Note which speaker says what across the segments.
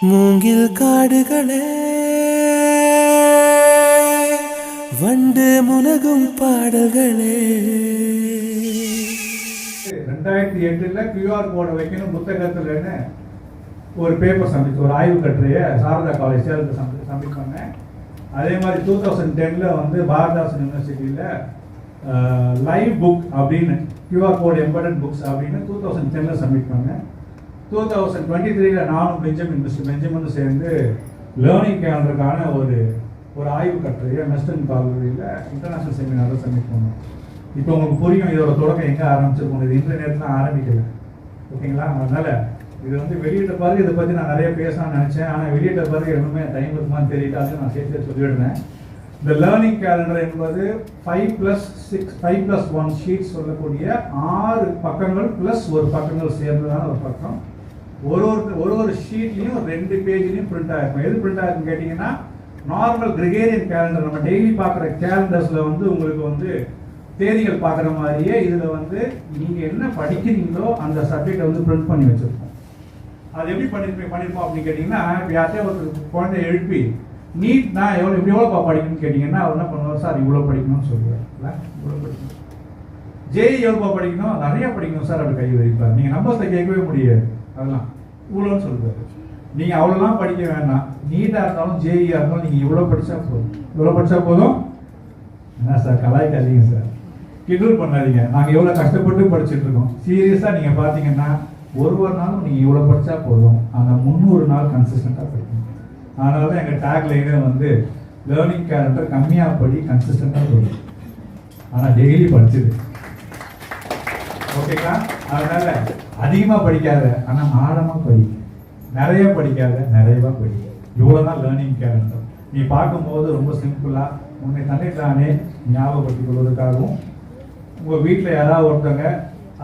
Speaker 1: மூங்கில் காடுகளே வண்டு முனகும் பாடல்களே.
Speaker 2: 2008 QR கோடை வைக்கணும் புத்தகத்துலன்னு ஒரு பேப்பர் சப்மிட், ஒரு ஆய்வு கட்டுரையை சாரதா காலேஜ் சப்மிட் பண்ணேன். அதே மாதிரி 2010 வந்து பாரதாசன் யூனிவர்சிட்டியில் லைவ் புக் அப்படின்னு QR கோட் எம்பெடட் புக்ஸ் அப்படின்னு 2010 சப்மிட் பண்ணேன். 2023 நானும் பெஞ்சமின் சேர்ந்து லேர்னிங் கேலண்டருக்கான ஒரு ஆய்வு கட்டுரையை மெஸ்டன் கல்லூரியில் இன்டர்நேஷனல் செமினாரில் சப்மிட் பண்ணோம். இப்போ உங்களுக்கு புரியும் இதோட தொடக்கம் எங்கே ஆரம்பிச்சிருக்கோம். இது இன்டர்நெட்லாம் ஆரம்பிக்கல, ஓகேங்களா? அதனால் இது வந்து வெளியிட்ட பிறகு இதை பற்றி நான் நிறைய பேசணும்னு நினச்சேன். ஆனால் வெளியிட்ட பிறகு எதுவுமே டைம் இருக்குமான்னு தெரியல, அதையும் நான் சேர்த்து சொல்லிவிடுறேன். இந்த லேர்னிங் கேலண்டர் என்பது 5+1 ஷீட்ஸ் சொல்லக்கூடிய 6 பக்கங்கள் ப்ளஸ் ஒரு பக்கங்கள் சேர்ந்ததான ஒரு பக்கம். ஒரு ஷீட்லையும் 2 பேஜ்லையும் பிரிண்ட் ஆகிருக்கும். எது பிரிண்ட் ஆகிருக்குன்னு கேட்டிங்கன்னா, நார்மல் கிரிகேரியன் கேலண்டர் நம்ம டெய்லி பார்க்குற கேலண்டர்ஸில் வந்து உங்களுக்கு வந்து தேதிகள் பார்க்குற மாதிரியே இதில் வந்து நீங்கள் என்ன படிக்கிறீங்களோ அந்த சப்ஜெக்டை வந்து பிரிண்ட் பண்ணி வச்சுருக்கோம். அது எப்படி பண்ணியிருப்போம் அப்படின்னு கேட்டிங்கன்னா, இப்போ யார்கிட்டயே ஒரு குழந்தை எழுப்பி நீட்னா எவ்வளோப்பா படிக்கணும்னு கேட்டிங்கன்னா அவர் என்ன பண்ணுவார், சார் இவ்வளோ படிக்கணும்னு சொல்லுவார். இவ்வளோ படிக்கணும். ஜேஇ எவ்வளோப்பா படிக்கணும், நிறையா படிக்கணும் சார் அப்படி கை வைப்பார். நீங்கள் நம்பர்ஸை கேட்கவே முடியாது, அதெல்லாம் இவ்வளோன்னு சொல்லுவார். நீங்கள் அவ்வளோலாம் படிக்க வேண்டாம், நீட்டாக இருந்தாலும் ஜேஇயாக இருந்தாலும் நீங்கள் இவ்வளோ படித்தா போதும். என்ன சார் கலாய்க்காதீங்க சார், கிண்டல் பண்ணாதீங்க. நாங்கள் எவ்வளோ கஷ்டப்பட்டு படிச்சுட்டு இருக்கோம். சீரியஸாக நீங்கள் பார்த்தீங்கன்னா ஒரு நாளும் நீங்கள் இவ்வளோ படித்தா போதும், ஆனால் 300 நாள் கன்சிஸ்டண்ட்டாக படிக்கணும். அதனால தான் எங்கள் டேக் லைனே வந்து லேர்னிங் கேலண்டர் கம்மியாக படி கன்சிஸ்டண்ட்டாக போதும், ஆனால் டெய்லி படிச்சுது, ஓகேங்களா? அதனால் அதிகமாக படிக்காத ஆனால் ஆழமாக படி, நிறைய படிக்காத நிறையவா படி. இவ்வளோ தான் லேர்னிங் கேலண்டர். நீ பார்க்கும்போது ரொம்ப சிம்பிளாக உன்னை தன்னைத்தானே ஞாபகப்படுத்திக் கொள்வதற்காகவும் உங்கள் வீட்டில் யாராவது ஒருத்தவங்க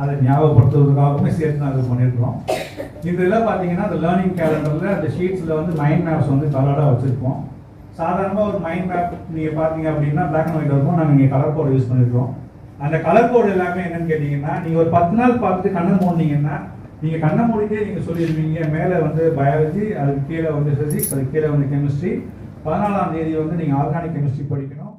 Speaker 2: அதை ஞாபகப்படுத்துவதற்காகவுமே சேர்த்து நான் இது பண்ணியிருக்கிறோம். இந்த இதில் பார்த்தீங்கன்னா அந்த லேர்னிங் கேலண்டரில் அந்த ஷீட்ஸில் வந்து மைண்ட் மேப்ஸ் வந்து கலராக வச்சுருப்போம். சாதாரணமாக ஒரு மைண்ட் மேப் நீங்கள் பார்த்தீங்க அப்படின்னா பிளாக் அண்ட் ஒயிட் இருக்கும், நாங்கள் இங்கே கலர் கோடு யூஸ் பண்ணியிருக்கோம். அந்த கலர் கோடு எல்லாமே என்னன்னு கேட்டிங்கன்னா, நீங்கள் ஒரு 10 நாள் பார்த்துட்டு கண்ணை மூடினீங்கன்னா நீங்கள் கண்ணை மூடிட்டே நீங்கள் சொல்லிடுவீங்க, மேலே வந்து பயாலஜி, அதுக்கு கீழே வந்து ஃபிசிக்ஸ், அதுக்கு கீழே வந்து கெமிஸ்ட்ரி, 14ஆம் தேதி வந்து நீங்கள் ஆர்கானிக் கெமிஸ்ட்ரி படிக்கணும்.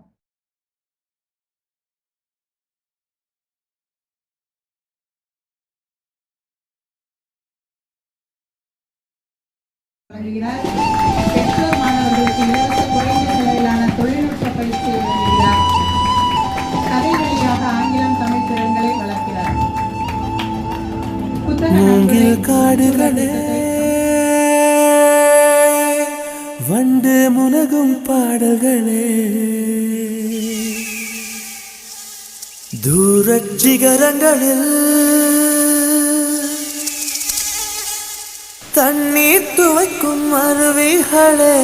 Speaker 3: பெற்றோர் மாணவர்களுக்கு இலவச குறைந்த செலவிலான தொழில்நுட்ப பயிற்சி வழங்குகிறார். கதை வழியாக ஆங்கிலம் தமிழ் திறன்களை வளர்க்கிறார்.
Speaker 1: மூங்கில் காடுகளே வண்டு முனகும் பாடல்களே. தூரச் சிகரங்களில் தண்ணீர் துவைக்கும் அருவிகளே.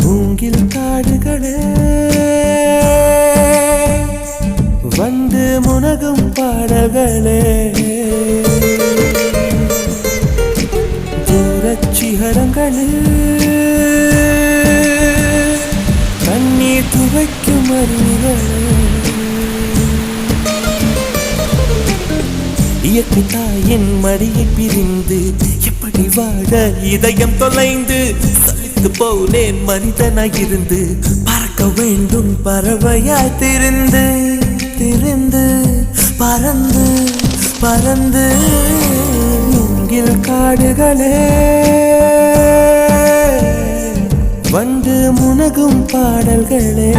Speaker 1: மூங்கில் காடுகளே வண்டு முனகும் பாடல்களே. தூரச் சிகரங்களில் கண்ணீர் துவைக்கும் அருவிகளே. இயற்கை தாயின் மடியை பிரிந்து எப்படி வாழ இதயம் தொலைந்து போனேன் மனிதனாயிருந்து பறக்க வேண்டும் பறவையாய் திரிந்து பறந்து பறந்து. மூங்கில் காடுகளே வண்டு முனகும் பாடல்களே.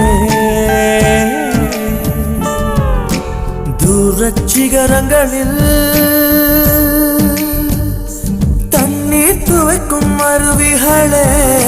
Speaker 1: தூரச் சிகரங்களில் தண்ணீர் துவைக்கும் அருவிகளே.